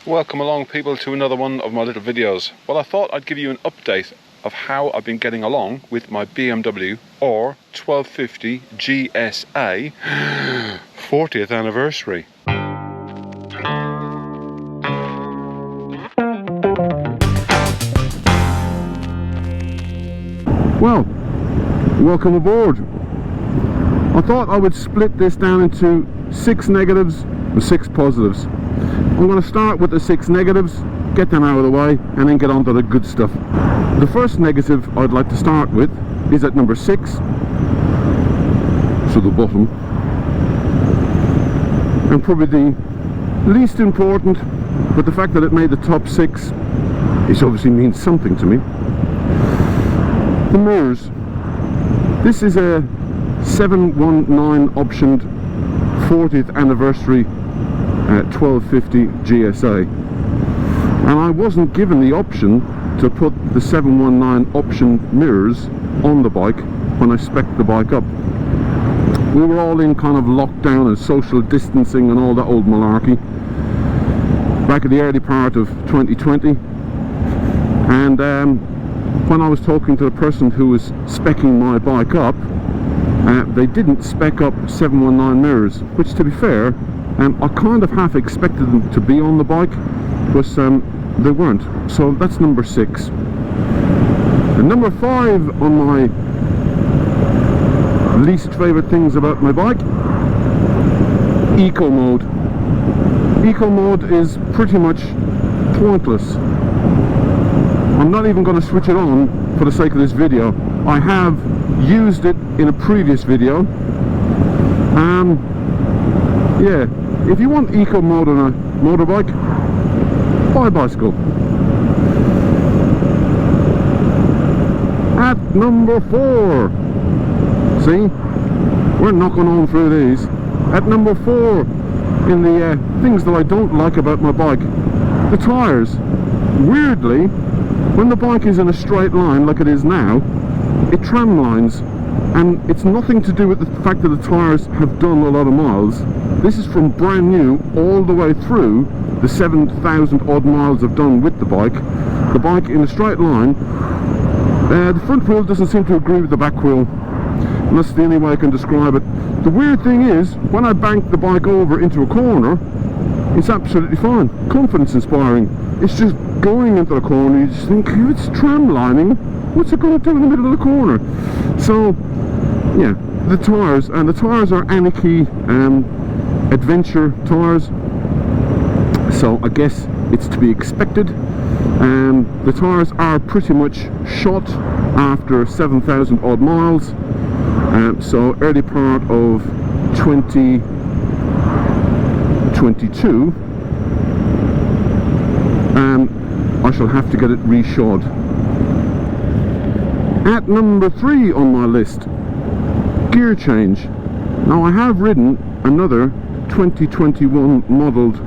Welcome along people to another one of my little videos. Well, I thought I'd give you an update of how I've been getting along with my BMW R1250 GSA 40th anniversary. Well, welcome aboard. I thought I would split this down into 6 negatives and 6 positives. I'm going to start with the 6 negatives, get them out of the way, and then get on to the good stuff. The first negative I'd like to start with is at number 6, so the bottom, and probably the least important, but the fact that it made the top 6, it obviously means something to me. The mirrors. This is a 719 optioned 40th anniversary 1250 GSA, and I wasn't given the option to put the 719 option mirrors on the bike when I spec'd the bike up. We were all in kind of lockdown and social distancing and all that old malarkey back at the early part of 2020, and when I was talking to the person who was speccing my bike up, they didn't spec up 719 mirrors, which, to be fair, I kind of half expected them to be on the bike, but they weren't. So that's number 6. And number 5 on my least favourite things about my bike, eco mode. Eco mode is pretty much pointless. I'm not even going to switch it on for the sake of this video. I have used it in a previous video. Yeah, if you want eco mode on a motorbike, buy a bicycle. At number 4, see, we're knocking on through these. At number 4 in the things that I don't like about my bike, the tyres. Weirdly, when the bike is in a straight line like it is now, it tram lines, and it's nothing to do with the fact that the tyres have done a lot of miles. This is from brand new all the way through the 7,000 odd miles I've done with the bike. The bike in a straight line. The front wheel doesn't seem to agree with the back wheel, and that's the only way I can describe it. The weird thing is, when I bank the bike over into a corner, it's absolutely fine, confidence inspiring. It's just going into the corner, you just think, if it's tram lining, what's it going to do in the middle of the corner? So yeah, the tyres, and the tyres are Anarchy adventure tyres, so I guess it's to be expected. The tyres are pretty much shot after 7,000 odd miles, so early part of 2022, I shall have to get it reshod. At number 3 on my list, gear change. Now, I have ridden another 2021 modelled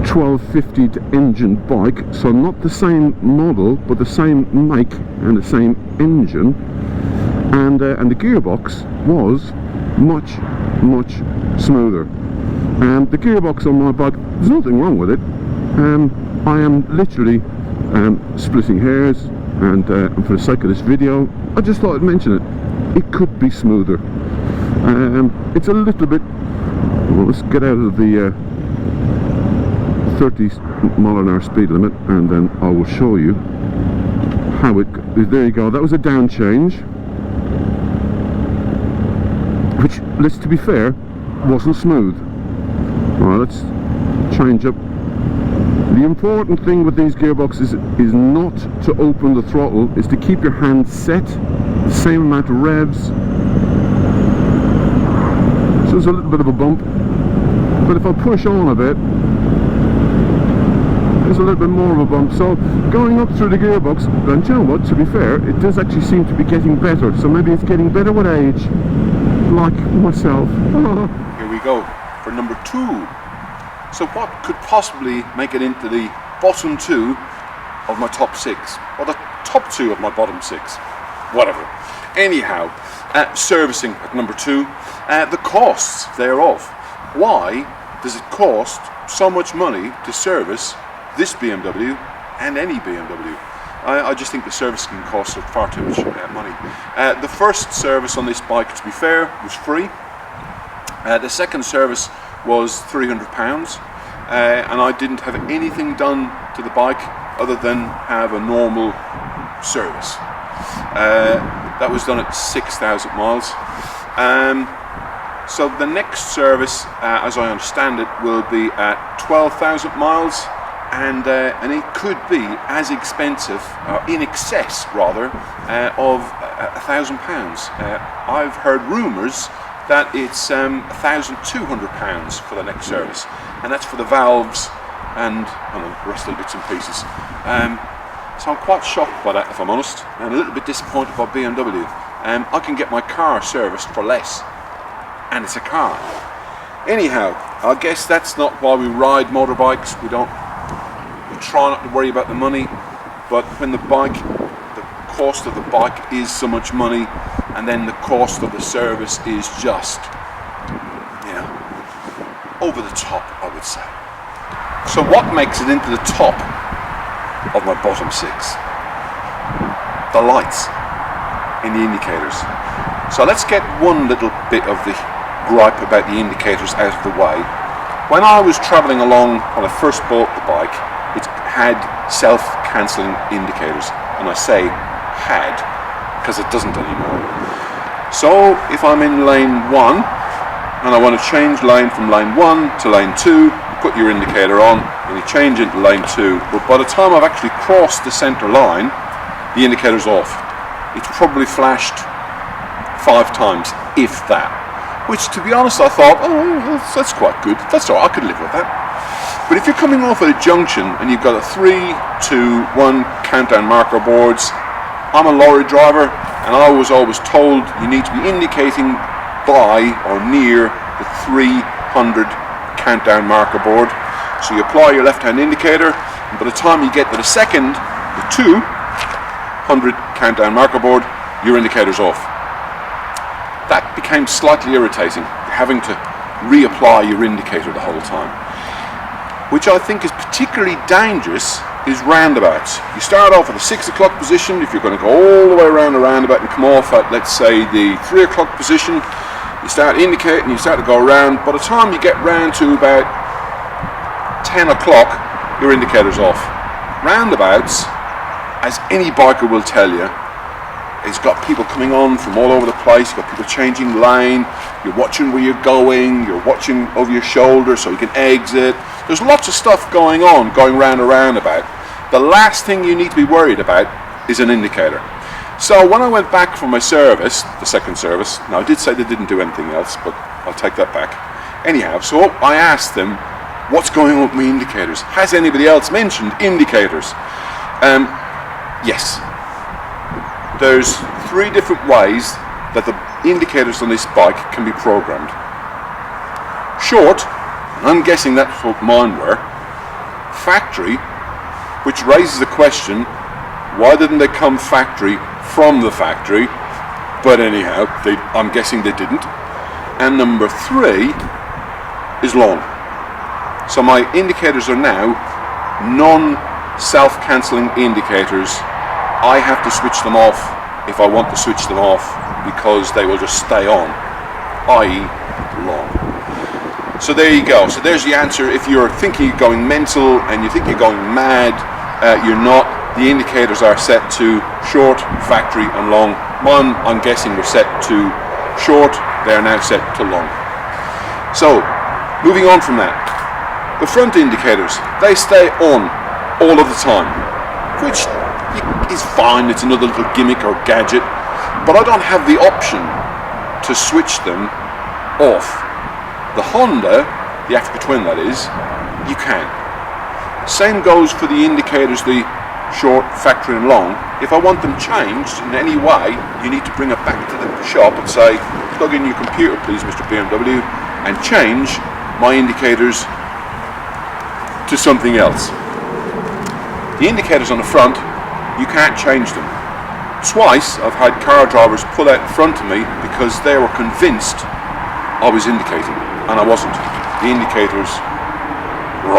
1250 engine bike, so not the same model but the same make and the same engine, and the gearbox was much smoother. The gearbox on my bike, there's nothing wrong with it. I am literally splitting hairs, and for the sake of this video, I just thought I'd mention it. It could be smoother. It's a little bit, well, let's get out of the 30 mile/hour speed limit, and then I will show you how it, there you go, that was a down change, which, let's to be fair, wasn't smooth. Alright, let's change up. The important thing with these gearboxes is not to open the throttle, is to keep your hand set, the same amount of revs. So there's a little bit of a bump, but if I push on a bit, there's a little bit more of a bump. So going up through the gearbox, and you know what, to be fair, it does actually seem to be getting better. So maybe it's getting better with age, like myself. Here we go for number 2. So what could possibly make it into the bottom 2 of my top 6, or the top 2 of my bottom 6, whatever. Anyhow, servicing at number 2, the costs thereof. Why does it cost so much money to service this BMW and any BMW. I just think the servicing costs are far too much money. The first service on this bike, to be fair, was free. The second service was £300, and I didn't have anything done to the bike other than have a normal service. That was done at 6,000 miles. So the next service, as I understand it, will be at 12,000 miles, and it could be as expensive, in excess rather, of £1,000. I've heard rumours that it's £1,200 for the next service, and that's for the valves and the rest of the bits and pieces. So I'm quite shocked by that, if I'm honest, and a little bit disappointed by BMW. I can get my car serviced for less, and it's a car. Anyhow, I guess that's not why we ride motorbikes. We try not to worry about the money, but when the cost of the bike is so much money, and then the cost of the service is just, over the top, I would say. So what makes it into the top of my bottom six? The lights in the indicators. So let's get one little bit of the gripe about the indicators out of the way. When I was travelling along, when I first bought the bike, it had self-cancelling indicators, and I say had because it doesn't anymore. So if I'm in lane 1 and I want to change lane from lane 1 to lane 2, you put your indicator on and you change into lane 2, but by the time I've actually crossed the centre line, the indicator's off. It's probably flashed 5 times, if that. Which, to be honest, I thought, oh, that's quite good. That's all right, I could live with that. But if you're coming off at a junction and you've got a 3, 2, 1 countdown marker boards, I'm a lorry driver, and I was always told you need to be indicating by or near the 300 countdown marker board. So you apply your left-hand indicator, and by the time you get to the 200 countdown marker board, your indicator's off. That became slightly irritating, having to reapply your indicator the whole time. Which I think is particularly dangerous is roundabouts. You start off at the 6 o'clock position. If you're going to go all the way around the roundabout and come off at, let's say, the 3 o'clock position, you start indicating, you start to go around. By the time you get round to about 10 o'clock, your indicator's off. Roundabouts, as any biker will tell you, it's got people coming on from all over the place, you've got people changing lane, you're watching where you're going over your shoulder so you can exit. There's lots of stuff going on, going round a roundabout. The last thing you need to be worried about is an indicator. So when I went back for my service, the second service, now I did say they didn't do anything else, but I'll take that back. Anyhow, so I asked them, what's going on with my indicators? Has anybody else mentioned indicators? Yes. There's 3 different ways that the indicators on this bike can be programmed. Short, and I'm guessing that's what mine were. Factory, which raises the question, why didn't they come factory from the factory? But anyhow, I'm guessing they didn't. And number 3 is long. So my indicators are now non-self-cancelling indicators. I have to switch them off if I want to switch them off because they will just stay on, i.e. long. So there you go. So there's the answer. If you're thinking you're going mental and you think you're going mad, you're not. The indicators are set to short, factory and long. Mine, I'm guessing, were set to short. They are now set to long. So, moving on from that. The front indicators, they stay on all of the time, which is fine. It's another little gimmick or gadget, but I don't have the option to switch them off. The Honda, the Africa Twin that is, you can. Same goes for the indicators, the short, factory and long. If I want them changed in any way, you need to bring it back to the shop and say, plug in your computer please Mr. BMW and change my indicators to something else. The indicators on the front, you can't change them. Twice I've had car drivers pull out in front of me because they were convinced I was indicating and I wasn't. The indicators were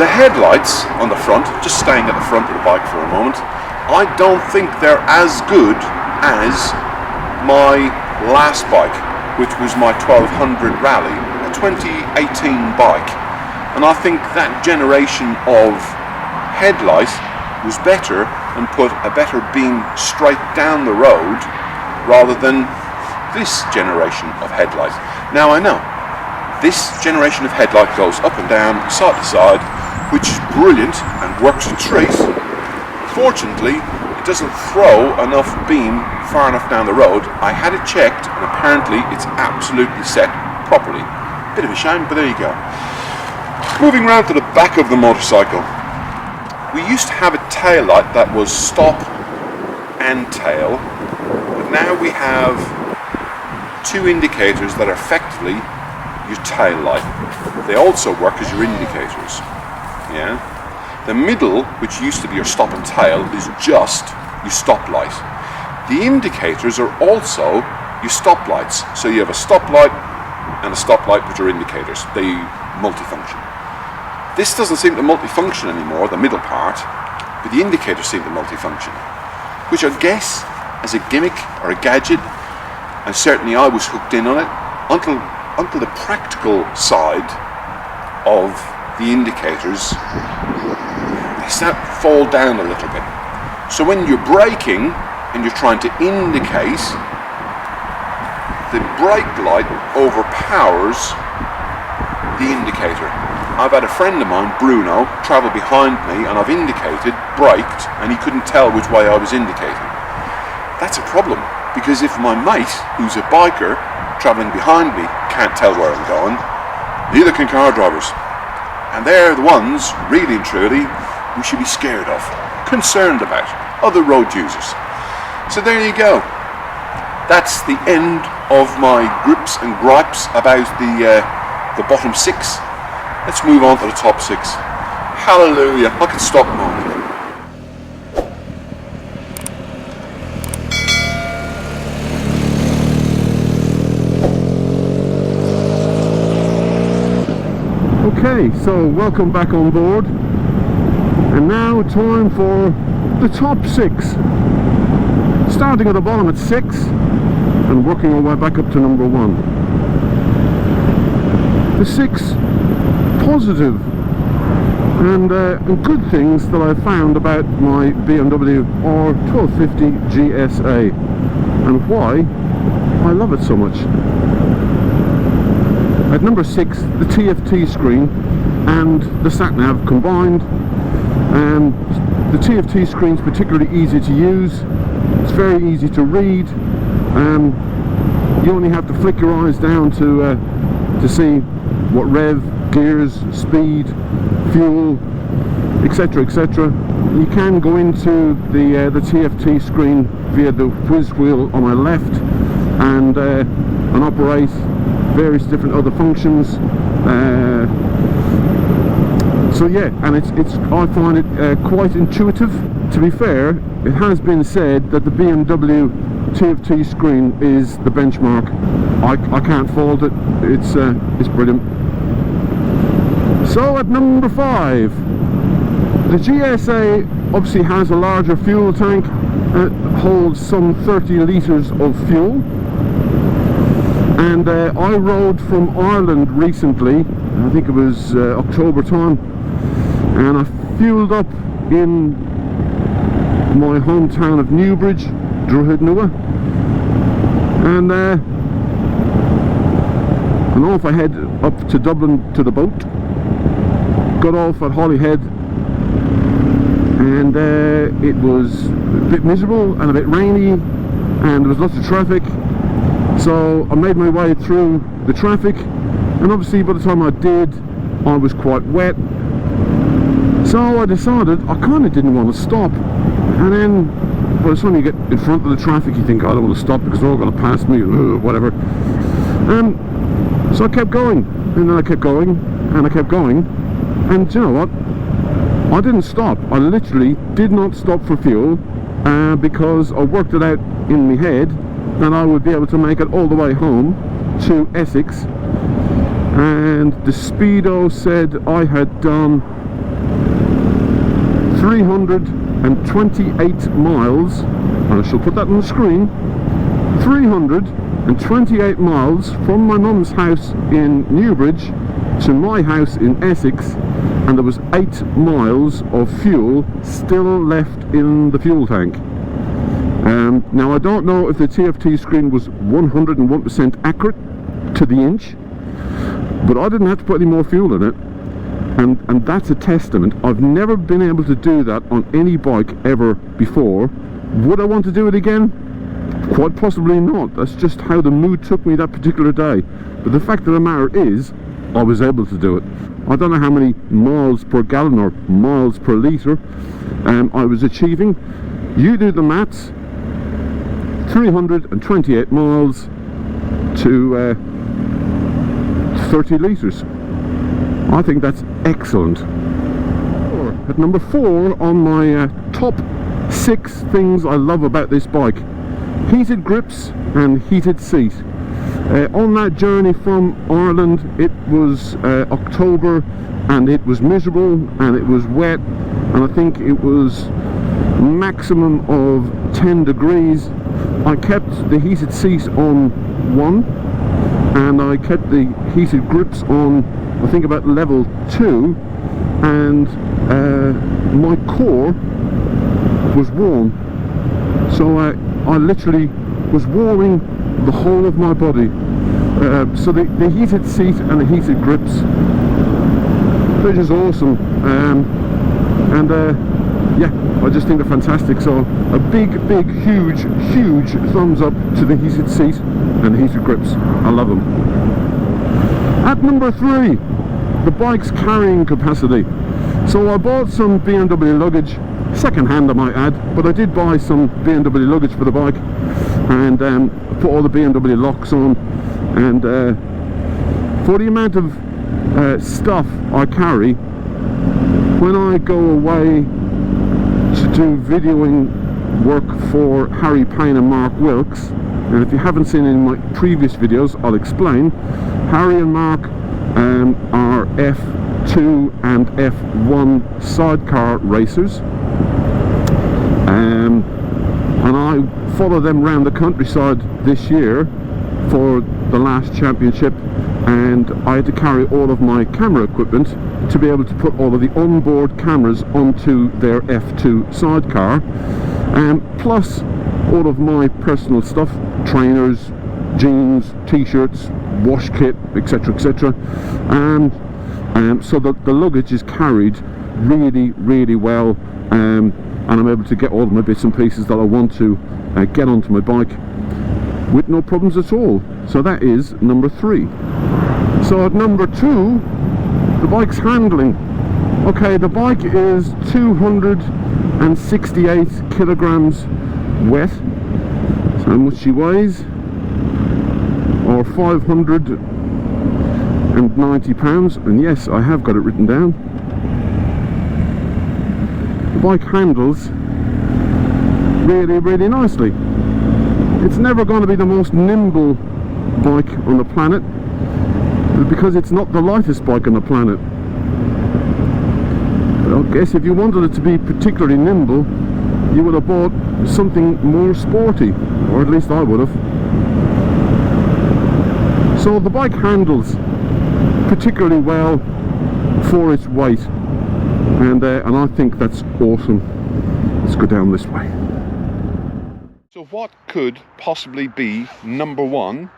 The headlights on the front, just staying at the front of the bike for a moment, I don't think they're as good as my last bike, which was my 1200 Rally, a 2018 bike. And I think that generation of headlight was better and put a better beam straight down the road rather than this generation of headlight. Now I know this generation of headlight goes up and down, side to side, which is brilliant and works a treat. Fortunately, it doesn't throw enough beam far enough down the road. I had it checked and apparently it's absolutely set properly. Bit of a shame, but there you go. Moving round to the back of the motorcycle. We used to have a tail light that was stop and tail, but now we have two indicators that are effectively your tail light. They also work as your indicators. Yeah. The middle, which used to be your stop and tail, is just your stop light. The indicators are also your stop lights. So you have a stop light and a stop light, which are indicators. They multifunction. This doesn't seem to multifunction anymore, the middle part, but the indicators seem to multifunction, which I guess as a gimmick or a gadget, and certainly I was hooked in on it, until the practical side of the indicators, they start to fall down a little bit. So when you're braking and you're trying to indicate, the brake light overpowers the indicator. I've had a friend of mine, Bruno, travel behind me and I've indicated, braked, and he couldn't tell which way I was indicating. That's a problem, because if my mate, who's a biker, travelling behind me, can't tell where I'm going, neither can car drivers. And they're the ones, really and truly, we should be scared of, concerned about, other road users. So there you go. That's the end of my grips and gripes about the bottom six. Let's move on to the top six. Hallelujah, I can stop moaning. Okay, so welcome back on board. And now time for the top six. Starting at the bottom at 6 and working our way back up to number 1. The 6 positive and good things that I found about my BMW R1250 GSA and why I love it so much. At number 6, the TFT screen and the sat-nav combined, and the TFT screen is particularly easy to use. It's very easy to read. You only have to flick your eyes down to see what rev, gears, speed, fuel, etc, etc. You can go into the TFT screen via the whiz wheel on my left and operate various different other functions. So yeah, and it's I find it quite intuitive. To be fair, it has been said that the BMW TFT screen is the benchmark. I can't fault it. It's brilliant. So at number 5, the GSA obviously has a larger fuel tank. It holds some 30 litres of fuel. And I rode from Ireland recently, I think it was October time, and I fueled up in my hometown of Newbridge, Drogheda, and off I head up to Dublin to the boat. Got off at Holyhead, and it was a bit miserable and a bit rainy, and there was lots of traffic. So I made my way through the traffic, and obviously by the time I did, I was quite wet. So I decided I kind of didn't want to stop. And then by the time you get in front of the traffic, you think, I don't want to stop because they're all going to pass me, whatever. So I kept going, and then I kept going, and I kept going. And you know what? I didn't stop. I literally did not stop for fuel because I worked it out in my head that I would be able to make it all the way home to Essex, and the speedo said I had done 328 miles, and I shall put that on the screen. 328 miles from my mum's house in Newbridge to my house in Essex, and there was 8 miles of fuel still left in the fuel tank. Now I don't know if the TFT screen was 101% accurate to the inch, but I didn't have to put any more fuel in it, and that's a testament. I've never been able to do that on any bike ever before. Would I want to do it again? Quite possibly not. That's just how the mood took me that particular day. But the fact of the matter is, I was able to do it. I don't know how many miles per gallon or miles per litre I was achieving. You do the maths. 328 miles to 30 litres. I think that's excellent. At number 4 on my top 6 things I love about this bike: heated grips and heated seat. On that journey from Ireland, it was October, and it was miserable and it was wet, and I think it was maximum of 10 degrees. I kept the heated seat on 1, and I kept the heated grips on, I think, about level 2, and my core was warm, so I literally was warming the whole of my body. So the heated seat and the heated grips, they're just awesome, yeah, I just think they're fantastic. So a big, huge thumbs up to the heated seat and the heated grips. I love them. At number 3, the bike's carrying capacity. So I bought some BMW luggage, second hand I might add, but I did buy some BMW luggage for the bike, and put all the BMW locks on, and for the amount of stuff I carry, when I go away to do videoing work for Harry, Payne and Mark Wilkes, and if you haven't seen any of my previous videos, I'll explain. Harry and Mark are F2 and F1 sidecar racers, and I follow them around the countryside this year for the last championship, and I had to carry all of my camera equipment to be able to put all of the onboard cameras onto their F2 sidecar, plus all of my personal stuff, trainers, jeans, t-shirts, wash kit, etc, etc. So the luggage is carried really well, and I'm able to get all of my bits and pieces that I want to get onto my bike with no problems at all. So that is number 3. So at number 2, the bike's handling. Okay, the bike is 268 kilograms wet. That's how much she weighs, or 590 pounds, and yes, I have got it written down. The bike handles really nicely. It's never going to be the most nimble bike on the planet, because it's not the lightest bike on the planet. But I guess if you wanted it to be particularly nimble, you would have bought something more sporty, or at least I would have. So the bike handles particularly well for its weight, and I think that's awesome. Let's go down this way. So what could possibly be number 1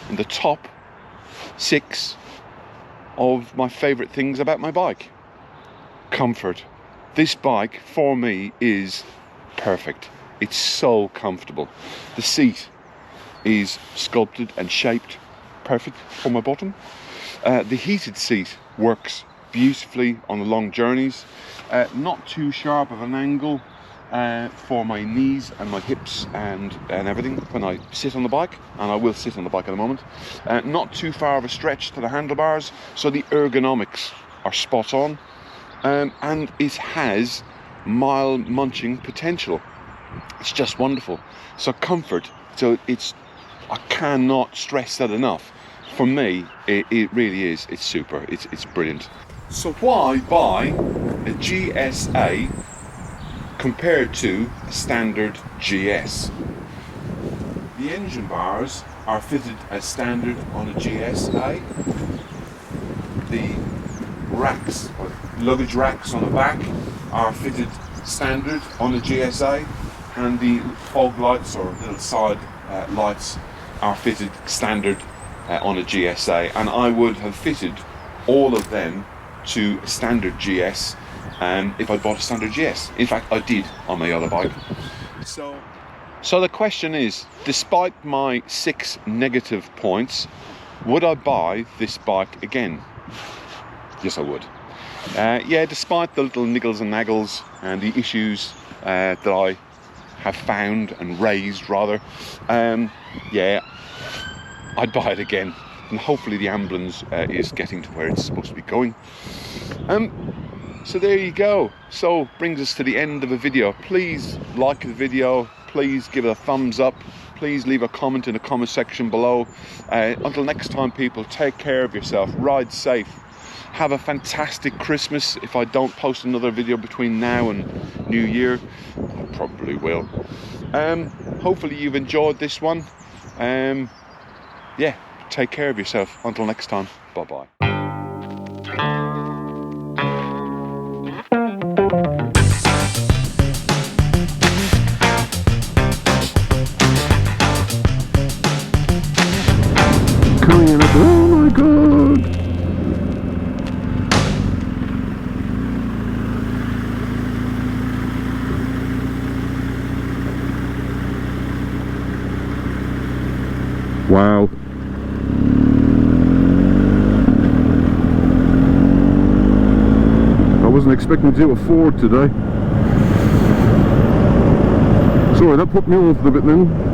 in the top 6 of my favourite things about my bike? Comfort. This bike for me is perfect. It's so comfortable. The seat is sculpted and shaped perfect for my bottom. The heated seat works beautifully on the long journeys. Not too sharp of an angle for my knees and my hips and everything when I sit on the bike, and I will sit on the bike in a moment. Not too far of a stretch to the handlebars, so the ergonomics are spot on, and it has mile munching potential. It's just wonderful. So comfort, so I cannot stress that enough. For me, it really is. It's super. It's brilliant. So why buy a GSA compared to a standard GS. The engine bars are fitted as standard on a GSA. The racks, or luggage racks on the back, are fitted standard on the GSA, and the fog lights or little side lights are fitted standard on a GSA, and I would have fitted all of them to a standard GS if I bought a standard GS. In fact, I did on my other bike. So the question is, despite my 6 negative points, would I buy this bike again? Yes, I would. Yeah, despite the little niggles and naggles and the issues that I have found and raised, rather, yeah, I'd buy it again. And hopefully the ambulance is getting to where it's supposed to be going. So there you go. So brings us to the end of a video. Please like the video. Please give it a thumbs up. Please leave a comment in the comment section below. Until next time, people, take care of yourself. Ride safe. Have a fantastic Christmas. If I don't post another video between now and New Year, I probably will. Hopefully you've enjoyed this one. Yeah, take care of yourself. Until next time, bye-bye. Oh my god! Wow. I wasn't expecting to do a Ford today. Sorry, that put me off a bit then.